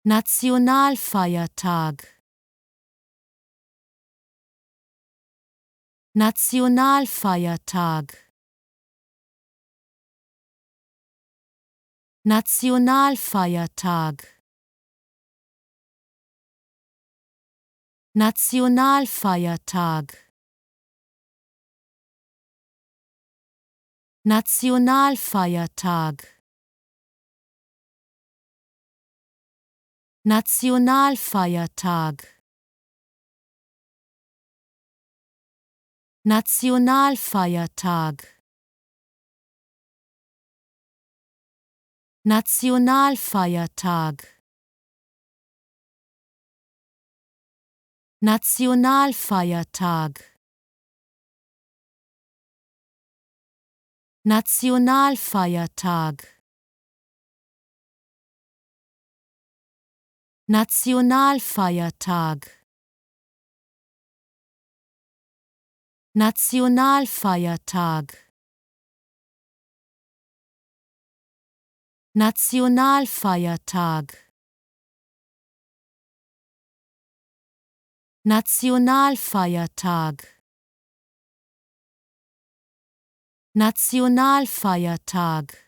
Nationalfeiertag. Nationalfeiertag. Nationalfeiertag. Nationalfeiertag. Nationalfeiertag. Nationalfeiertag. Nationalfeiertag. Nationalfeiertag. Nationalfeiertag. Nationalfeiertag. Nationalfeiertag. Nationalfeiertag. Nationalfeiertag. Nationalfeiertag. Nationalfeiertag.